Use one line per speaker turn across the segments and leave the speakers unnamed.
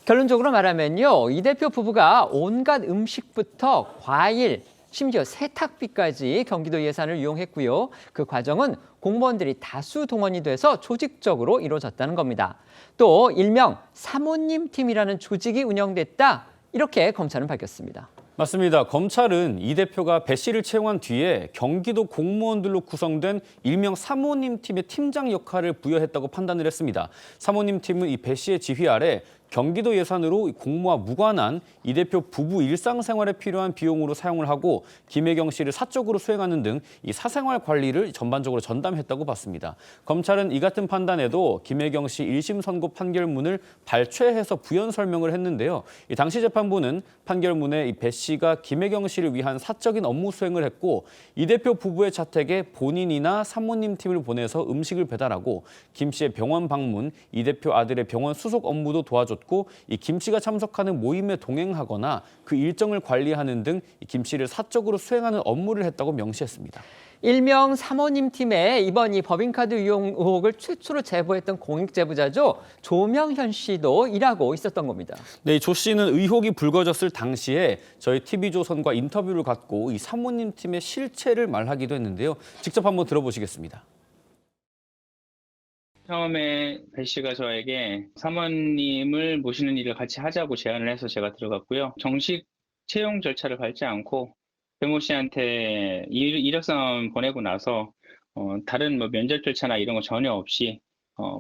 결론적으로 말하면요, 이 대표 부부가 온갖 음식부터 과일, 심지어 세탁비까지 경기도 예산을 이용했고요. 그 과정은 공무원들이 다수 동원이 돼서 조직적으로 이루어졌다는 겁니다. 또 일명 사모님 팀이라는 조직이 운영됐다, 이렇게 검찰은 밝혔습니다.
맞습니다. 검찰은 이 대표가 배 씨를 채용한 뒤에 경기도 공무원들로 구성된 일명 사모님 팀의 팀장 역할을 부여했다고 판단을 했습니다. 사모님 팀은 이 배 씨의 지휘 아래 경기도 예산으로 공무와 무관한 이 대표 부부 일상생활에 필요한 비용으로 사용을 하고 김혜경 씨를 사적으로 수행하는 등 이 사생활 관리를 전반적으로 전담했다고 봤습니다. 검찰은 이 같은 판단에도 김혜경 씨 1심 선고 판결문을 발췌해서 부연 설명을 했는데요. 이 당시 재판부는 판결문에 이 배 씨가 김혜경 씨를 위한 사적인 업무 수행을 했고 이 대표 부부의 자택에 본인이나 사모님 팀을 보내서 음식을 배달하고 김 씨의 병원 방문, 이 대표 아들의 병원 수속 업무도 도와줬고 이 김 씨가 참석하는 모임에 동행하거나 그 일정을 관리하는 등 김 씨를 사적으로 수행하는 업무를 했다고 명시했습니다.
일명 사모님 팀에 이번 이 법인카드 이용 의혹을 최초로 제보했던 공익제보자죠. 조명현 씨도 일하고 있었던 겁니다.
네, 이 조 씨는 의혹이 불거졌을 당시에 저희 TV조선과 인터뷰를 갖고 이 사모님 팀의 실체를 말하기도 했는데요. 직접 한번 들어보시겠습니다.
처음에 배 씨가 저에게 사모님을 모시는 일을 같이 하자고 제안을 해서 제가 들어갔고요. 정식 채용 절차를 밟지 않고 배모 씨한테 이력서만 보내고 나서 다른 뭐 면접 절차나 이런 거 전혀 없이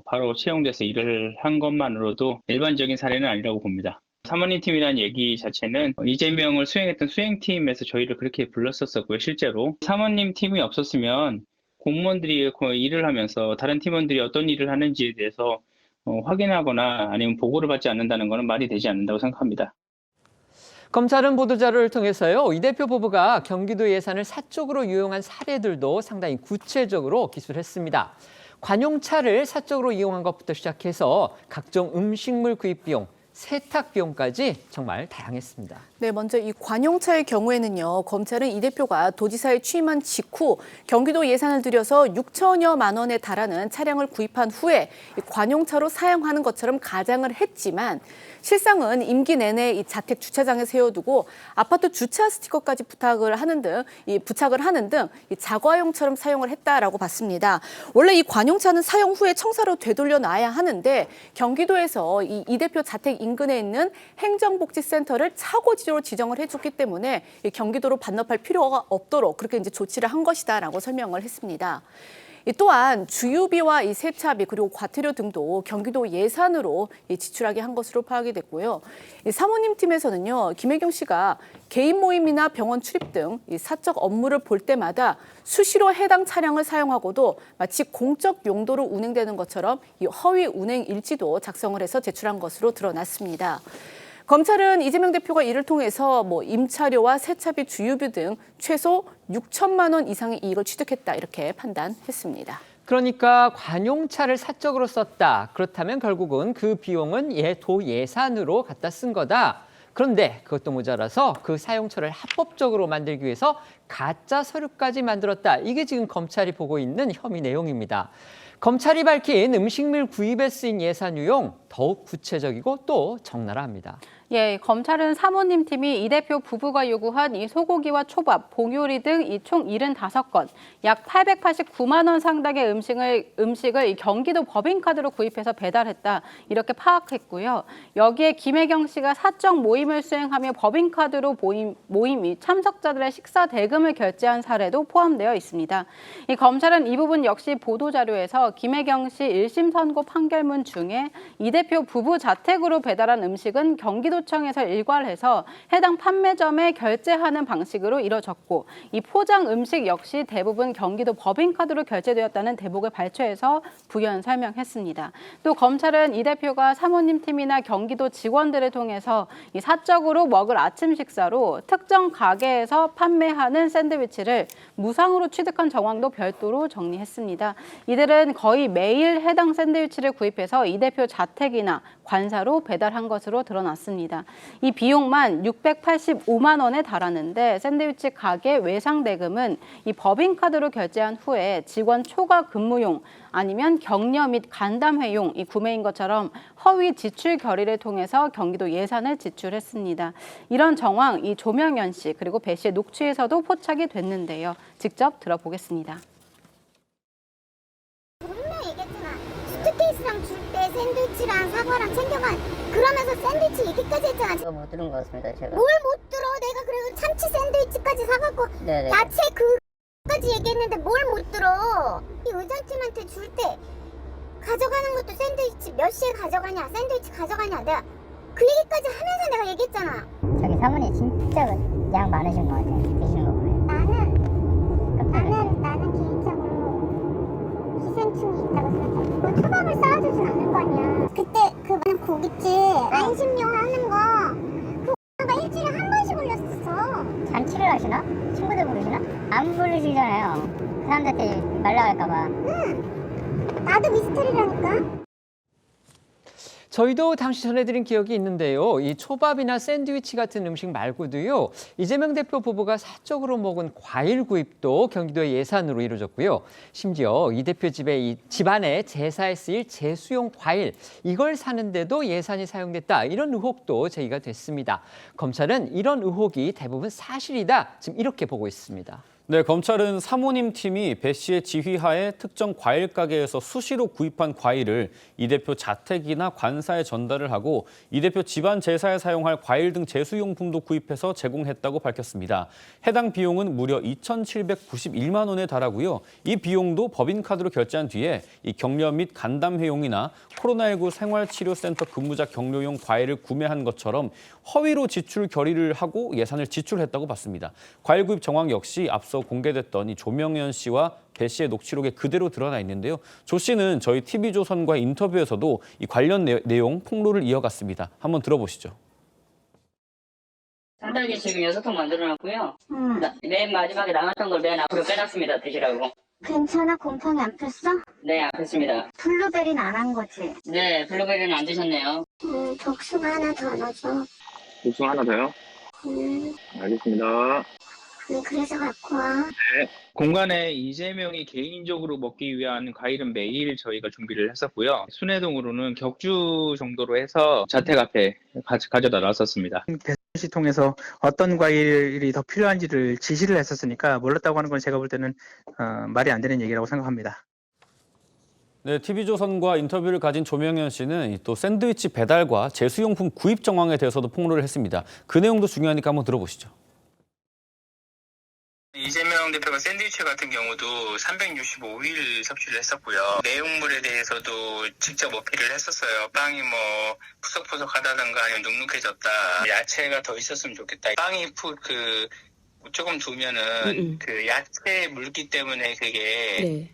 바로 채용돼서 일을 한 것만으로도 일반적인 사례는 아니라고 봅니다. 사모님 팀이라는 얘기 자체는 이재명을 수행했던 수행팀에서 저희를 그렇게 불렀었고요. 실제로 사모님 팀이 없었으면 공무원들이 일을 하면서 다른 팀원들이 어떤 일을 하는지에 대해서 확인하거나 아니면 보고를 받지 않는다는 것은 말이 되지 않는다고 생각합니다.
검찰은 보도자료를 통해서요, 이 대표 부부가 경기도 예산을 사적으로 유용한 사례들도 상당히 구체적으로 기술했습니다. 관용차를 사적으로 이용한 것부터 시작해서 각종 음식물 구입 비용, 세탁 비용까지 정말 다양했습니다.
네, 먼저 이 관용차의 경우에는요, 검찰은 이 대표가 도지사에 취임한 직후 경기도 예산을 들여서 6천여만 원에 달하는 차량을 구입한 후에 이 관용차로 사용하는 것처럼 가장을 했지만 실상은 임기 내내 이 자택 주차장에 세워두고 아파트 주차 스티커까지 부착을 하는 등 이 자가용처럼 사용을 했다라고 봤습니다. 원래 이 관용차는 사용 후에 청사로 되돌려 놔야 하는데 경기도에서 이 대표 자택 인근에 있는 행정복지센터를 차고지로 지정을 해줬기 때문에 경기도로 반납할 필요가 없도록 그렇게 이제 조치를 한 것이다라고 설명을 했습니다. 또한 주유비와 이 세차비 그리고 과태료 등도 경기도 예산으로 지출하게 한 것으로 파악이 됐고요. 사모님 팀에서는요, 김혜경 씨가 개인 모임이나 병원 출입 등 사적 업무를 볼 때마다 수시로 해당 차량을 사용하고도 마치 공적 용도로 운행되는 것처럼 이 허위 운행 일지도 작성을 해서 제출한 것으로 드러났습니다. 검찰은 이재명 대표가 이를 통해서 임차료와 세차비, 주유비 등 최소 6천만 원 이상의 이익을 취득했다, 이렇게 판단했습니다.
그러니까 관용차를 사적으로 썼다. 그렇다면 결국은 그 비용은 도 예산으로 갖다 쓴 거다. 그런데 그것도 모자라서 그 사용처를 합법적으로 만들기 위해서 가짜 서류까지 만들었다. 이게 지금 검찰이 보고 있는 혐의 내용입니다. 검찰이 밝힌 음식물 구입에 쓰인 예산 유용 더욱 구체적이고 또 적나라합니다.
예, 검찰은 사모님 팀이 이 대표 부부가 요구한 이 소고기와 초밥, 봉요리 등 이 총 75건, 약 889만 원 상당의 음식을 이 경기도 법인카드로 구입해서 배달했다, 이렇게 파악했고요. 여기에 김혜경 씨가 사적 모임을 수행하며 법인카드로 모임 참석자들의 식사 대금을 결제한 사례도 포함되어 있습니다. 이 검찰은 이 부분 역시 보도자료에서 김혜경 씨 1심 선고 판결문 중에 이 대표 부부 자택으로 배달한 음식은 경기도청에서 일괄해서 해당 판매점에 결제하는 방식으로 이뤄졌고, 이 포장 음식 역시 대부분 경기도 법인카드로 결제되었다는 대목을 발췌해서 부연 설명했습니다. 또 검찰은 이 대표가 사모님 팀이나 경기도 직원들을 통해서 이 사적으로 먹을 아침 식사로 특정 가게에서 판매하는 샌드위치를 무상으로 취득한 정황도 별도로 정리했습니다. 이들은 거의 매일 해당 샌드위치를 구입해서 이 대표 자택 자택이나 관사로 배달한 것으로 드러났습니다. 이 비용만 685만 원에 달하는데 샌드위치 가게 외상 대금은 이 법인카드로 결제한 후에 직원 초과 근무용 아니면 격려 및 간담회용 이 구매인 것처럼 허위 지출 결의를 통해서 경기도 예산을 지출했습니다. 이런 정황 이 조명현 씨 그리고 배 씨의 녹취에서도 포착이 됐는데요. 직접 들어보겠습니다.
분명히 얘기했잖아. 수트케이스랑 줄 때 샌드위치랑 사과랑 챙겨가. 그러면서 샌드위치 얘기까지 했잖아.
이거 못 들은 것 같습니다, 제가.
뭘 못 들어? 내가 그래도 참치 샌드위치까지 사갖고
네네.
야채 그까지 얘기했는데 뭘 못 들어? 이 의장팀한테 줄 때 가져가는 것도 샌드위치 몇 시에 가져가냐? 샌드위치 가져가냐? 내가 그 얘기까지 하면서 내가 얘기했잖아.
저기 사모님 진짜 양 많으신 것 같아요. 드시는 거 보면.
나는 개인적으로 기생충이 있다고 생각해. 뭐 초밥을 쌓아주진 않을 거 아니야. 그때 그 고깃집 안심용 하는 거 그거 일주일에 한 번씩 올렸었어.
잔치를 하시나? 친구들 부르시나? 안 부르시잖아요. 그 사람들한테 말 나갈까봐.
나도 미스터리라니까.
저희도 당시 전해드린 기억이 있는데요. 이 초밥이나 샌드위치 같은 음식 말고도요. 이재명 대표 부부가 사적으로 먹은 과일 구입도 경기도의 예산으로 이루어졌고요. 심지어 이 대표 집안에 제사에 쓰일 제수용 과일 이걸 사는데도 예산이 사용됐다. 이런 의혹도 제기가 됐습니다. 검찰은 이런 의혹이 대부분 사실이다. 지금 이렇게 보고 있습니다.
네, 검찰은 사모님 팀이 배 씨의 지휘하에 특정 과일 가게에서 수시로 구입한 과일을 이 대표 자택이나 관사에 전달을 하고 이 대표 집안 제사에 사용할 과일 등 제수용품도 구입해서 제공했다고 밝혔습니다. 해당 비용은 무려 2,791만 원에 달하고요. 이 비용도 법인카드로 결제한 뒤에 이 격려 및 간담회용이나 코로나19 생활치료센터 근무자 격려용 과일을 구매한 것처럼 허위로 지출 결의를 하고 예산을 지출했다고 봤습니다. 과일 구입 정황 역시 앞서 공개됐던 이 조명현 씨와 배 씨의 녹취록에 그대로 드러나 있는데요. 조 씨는 저희 TV조선과의 인터뷰에서도 이 관련 내용 폭로를 이어갔습니다. 한번 들어보시죠.
간단하게 지금 6통 만들어놨고요. 맨 마지막에 남았던 걸 맨 앞으로 빼놨습니다. 드시라고.
괜찮아? 곰팡이 안 폈어?
네, 안 폈습니다.
블루베리는 안 한 거지?
네, 블루베리는 안 드셨네요.
복숭아 하나 더 넣어줘.
복숭아 하나 더요? 알겠습니다.
그래서 갖고 와.
공간에 이재명이 개인적으로 먹기 위한 과일은 매일 저희가 준비를 했었고요. 순회동으로는 격주 정도로 해서 자택 앞에 가져다 놨었습니다.
대전시 통해서 어떤 과일이 더 필요한지를 지시를 했었으니까 몰랐다고 하는 건 제가 볼 때는 말이 안 되는 얘기라고 생각합니다.
네, TV조선과 인터뷰를 가진 조명현 씨는 또 샌드위치 배달과 제수용품 구입 정황에 대해서도 폭로를 했습니다. 그 내용도 중요하니까 한번 들어보시죠.
이재명 대표가 샌드위치 같은 경우도 365일 섭취를 했었고요. 내용물에 대해서도 직접 어필을 했었어요. 빵이 뭐 푸석푸석하다든가 아니면 눅눅해졌다. 야채가 더 있었으면 좋겠다. 빵이 조금 두면은 그 야채 물기 때문에 그게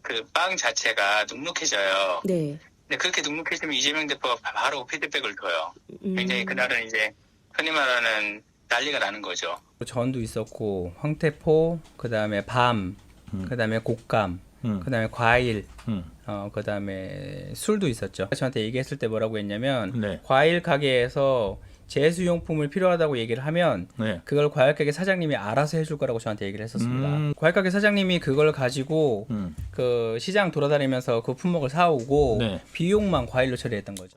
그 빵 자체가 눅눅해져요.
네.
근데 그렇게 눅눅해지면 이재명 대표가 바로 피드백을 줘요. 굉장히 그날은 이제 흔히 말하는 난리가 나는 거죠.
전도 있었고 황태포, 그다음에 밤, 그다음에 곶감, 그다음에 과일, 그다음에 술도 있었죠. 저한테 얘기했을 때 뭐라고 했냐면 과일 가게에서 제수용품을 필요하다고 얘기를 하면 그걸 과일 가게 사장님이 알아서 해줄 거라고 저한테 얘기를 했었습니다. 과일 가게 사장님이 그걸 가지고 그 시장 돌아다니면서 그 품목을 사오고 비용만 과일로 처리했던 거죠.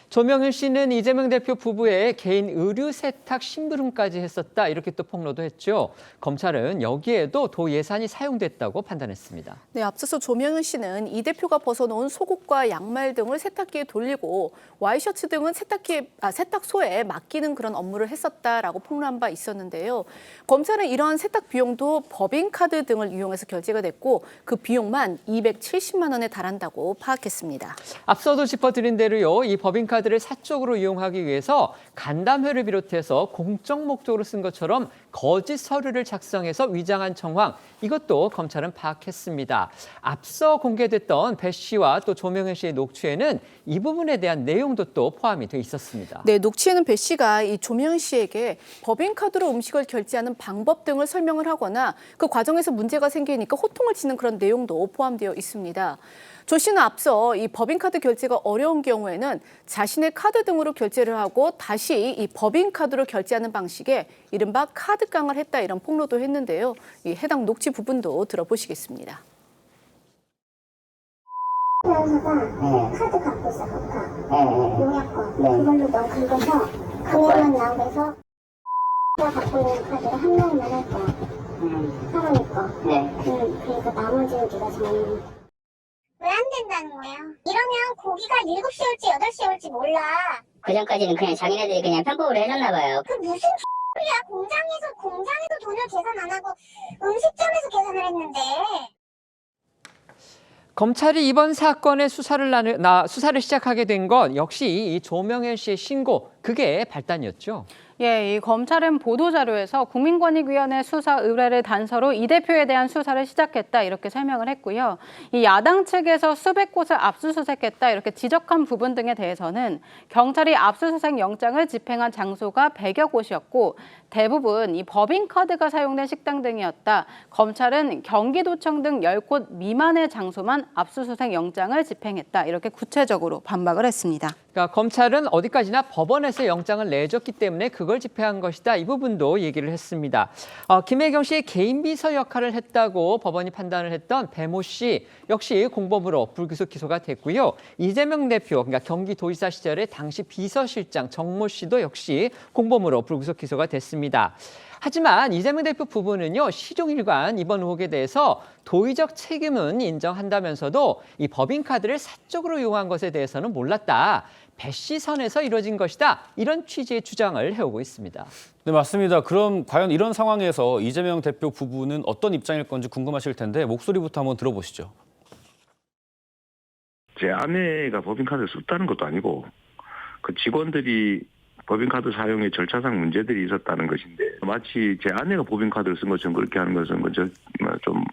조명현 씨는 이재명 대표 부부의 개인 의류 세탁 심부름까지 했었다. 이렇게 또 폭로도 했죠. 검찰은 여기에도 도 예산이 사용됐다고 판단했습니다.
네, 앞서서 조명현 씨는 이 대표가 벗어놓은 속옷과 양말 등을 세탁기에 돌리고 와이셔츠 등은 세탁소에 맡기는 그런 업무를 했었다라고 폭로한 바 있었는데요. 검찰은 이러한 세탁 비용도 법인카드 등을 이용해서 결제가 됐고 그 비용만 270만 원에 달한다고 파악했습니다.
앞서도 짚어드린 대로요. 이 법인카드를 사적으로 이용하기 위해서 간담회를 비롯해서 공적 목적으로 쓴 것처럼 거짓 서류를 작성해서 위장한 정황, 이것도 검찰은 파악했습니다. 앞서 공개됐던 배 씨와 또 조명현 씨의 녹취에는 이 부분에 대한 내용도 또 포함이 돼 있었습니다.
네, 녹취에는 배 씨가 이 조명현 씨에게 법인카드로 음식을 결제하는 방법 등을 설명을 하거나 그 과정에서 문제가 생기니까 호통을 치는 그런 내용도 포함되어 있습니다. 조 씨는 앞서 이 법인카드 결제가 어려운 경우에는 자신의 카드 등으로 결제를 하고 다시 이 법인카드로 결제하는 방식에 이른바 카드깡을 했다 이런 폭로도 했는데요. 이 해당 녹취 부분도 들어보시겠습니다.
회사가 카드 갖고 있어, 법카. 용약권. 그걸로 너 긁어서 금액만 나오게서 내가 갖고 있는 카드를 한 명만 할 거야. 사람일 거. 그러니까 나머지는 네가 정해. 왜 안 된다는 거야? 이러면 고기가 7시에 올지 8시에 올지 몰라.
그 전까지는 그냥 자기네들이 그냥 편법으로 해줬나 봐요.
그 무슨 소리야? 공장에서 돈을 계산 안 하고 음식점에서 계산을 했는데.
검찰이 이번 사건의 수사를 시작하게 된 건 역시 이 조명현 씨의 신고, 그게 발단이었죠.
예, 이 검찰은 보도자료에서 국민권익위원회 수사 의뢰를 단서로 이 대표에 대한 수사를 시작했다 이렇게 설명을 했고요. 이 야당 측에서 수백 곳을 압수수색했다 이렇게 지적한 부분 등에 대해서는 경찰이 압수수색 영장을 집행한 장소가 100여 곳이었고 대부분 이 법인카드가 사용된 식당 등이었다. 검찰은 경기도청 등 10곳 미만의 장소만 압수수색 영장을 집행했다. 이렇게 구체적으로 반박을 했습니다.
그러니까 검찰은 어디까지나 법원에서 영장을 내줬기 때문에 그걸 집행한 것이다. 이 부분도 얘기를 했습니다. 김혜경 씨의 개인 비서 역할을 했다고 법원이 판단을 했던 배모 씨 역시 공범으로 불구속 기소가 됐고요. 이재명 대표, 그러니까 경기도지사 시절의 당시 비서실장 정모 씨도 역시 공범으로 불구속 기소가 됐습니다. 하지만 이재명 대표 부부는요, 시종일관 이번 의혹에 대해서 도의적 책임은 인정한다면서도 이 법인카드를 사적으로 이용한 것에 대해서는 몰랐다. 배씨 선에서 이루어진 것이다. 이런 취지의 주장을 해오고 있습니다.
네, 맞습니다. 그럼 과연 이런 상황에서 이재명 대표 부부는 어떤 입장일 건지 궁금하실 텐데 목소리부터 한번 들어보시죠.
제 아내가 법인카드를 썼다는 것도 아니고 그 직원들이 법인카드 사용에 절차상 문제들이 있었다는 것인데 마치 제 아내가 법인카드를 쓴 것처럼 그렇게 하는 것은 좀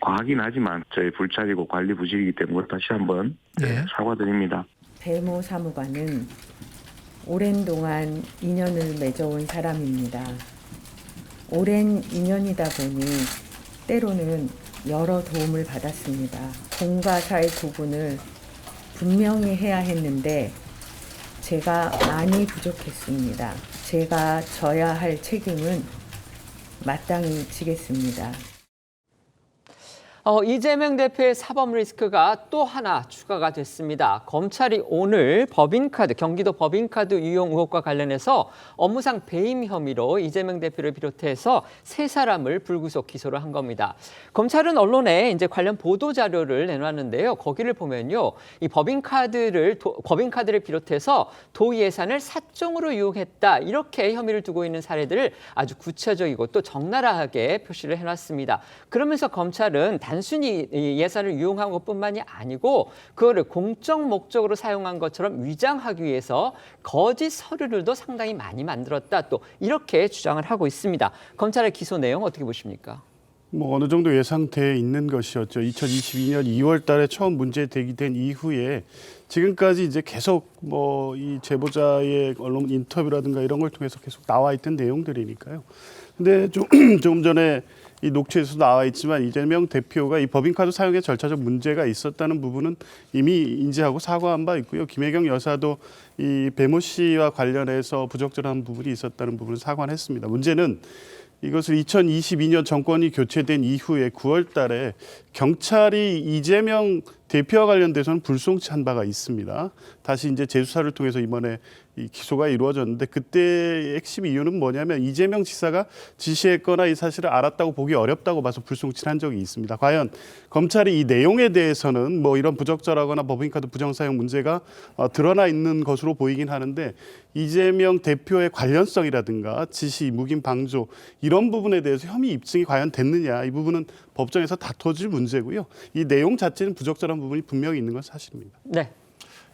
과하긴 하지만 저의 불찰이고 관리 부실이기 때문에 다시 한번 사과드립니다.
배모 사무관은 오랜 동안 인연을 맺어온 사람입니다. 오랜 인연이다 보니 때로는 여러 도움을 받았습니다. 공과 사의 구분을 분명히 해야 했는데 제가 많이 부족했습니다. 제가 져야 할 책임은 마땅히 지겠습니다.
이재명 대표의 사법 리스크가 또 하나 추가가 됐습니다. 검찰이 오늘 법인카드, 경기도 법인카드 유용 의혹과 관련해서 업무상 배임 혐의로 이재명 대표를 비롯해서 3사람을 불구속 기소를 한 겁니다. 검찰은 언론에 이제 관련 보도 자료를 내놨는데요. 거기를 보면요, 이 법인카드를 비롯해서 도 예산을 사적으로 이용했다, 이렇게 혐의를 두고 있는 사례들을 아주 구체적이고 또 적나라하게 표시를 해놨습니다. 그러면서 검찰은 단순히 예산을 이용한 것뿐만이 아니고 그거를 공적 목적으로 사용한 것처럼 위장하기 위해서 거짓 서류들도 상당히 많이 만들었다, 또 이렇게 주장을 하고 있습니다. 검찰의 기소 내용 어떻게 보십니까?
어느 정도 예상돼 있는 것이었죠. 2022년 2월 달에 처음 문제 제기된 이후에 지금까지 이제 계속 이 제보자의 언론 인터뷰라든가 이런 걸 통해서 계속 나와 있던 내용들이니까요. 근데 조금 전에 이 녹취에서 나와 있지만 이재명 대표가 이 법인카드 사용에 절차적 문제가 있었다는 부분은 이미 인지하고 사과한 바 있고요. 김혜경 여사도 이 배모 씨와 관련해서 부적절한 부분이 있었다는 부분을 사과를 했습니다. 문제는 이것을 2022년 정권이 교체된 이후에 9월 달에 경찰이 이재명 대표와 관련돼서는 불송치한 바가 있습니다. 다시 이제 재수사를 통해서 이번에 이 기소가 이루어졌는데 그때의 핵심 이유는 뭐냐면 이재명 지사가 지시했거나 이 사실을 알았다고 보기 어렵다고 봐서 불송치한 적이 있습니다. 과연 검찰이 이 내용에 대해서는 이런 부적절하거나 법인카드 부정사용 문제가 드러나 있는 것으로 보이긴 하는데 이재명 대표의 관련성이라든가 지시, 묵인, 방조 이런 부분에 대해서 혐의 입증이 과연 됐느냐, 이 부분은 법정에서 다퉈질 문제고요. 이 내용 자체는 부적절한 부분이 분명히 있는 건 사실입니다.
네.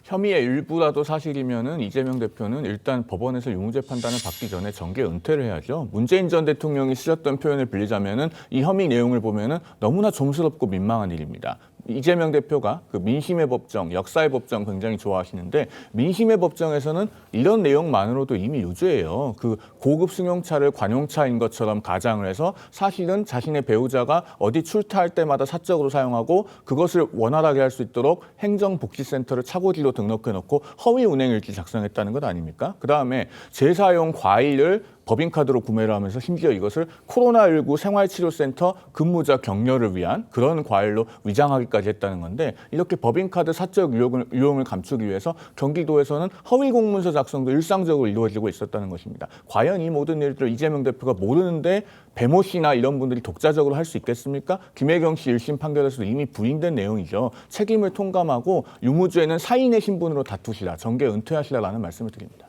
혐의의 일부라도 사실이면은 이재명 대표는 일단 법원에서 유무죄 판단을 받기 전에 정계 은퇴를 해야죠. 문재인 전 대통령이 쓰셨던 표현을 빌리자면은 이 혐의 내용을 보면은 너무나 좀스럽고 민망한 일입니다. 이재명 대표가 그 민심의 법정, 역사의 법정 굉장히 좋아하시는데 민심의 법정에서는 이런 내용만으로도 이미 유죄예요. 그 고급 승용차를 관용차인 것처럼 가장을 해서 사실은 자신의 배우자가 어디 출타할 때마다 사적으로 사용하고 그것을 원활하게 할 수 있도록 행정복지센터를 차고지로 등록해놓고 허위 운행일지 작성했다는 것 아닙니까? 그다음에 재사용 과일을 법인카드로 구매를 하면서 심지어 이것을 코로나19 생활치료센터 근무자 격려를 위한 그런 과일로 위장하기까지 했다는 건데 이렇게 법인카드 사적 유용을 감추기 위해서 경기도에서는 허위 공문서 작성도 일상적으로 이루어지고 있었다는 것입니다. 과연 이 모든 일들을 이재명 대표가 모르는데 배모 씨나 이런 분들이 독자적으로 할 수 있겠습니까? 김혜경 씨 1심 판결에서도 이미 부인된 내용이죠. 책임을 통감하고 유무죄는 사인의 신분으로 다투시라, 정계 은퇴하시라라는 말씀을 드립니다.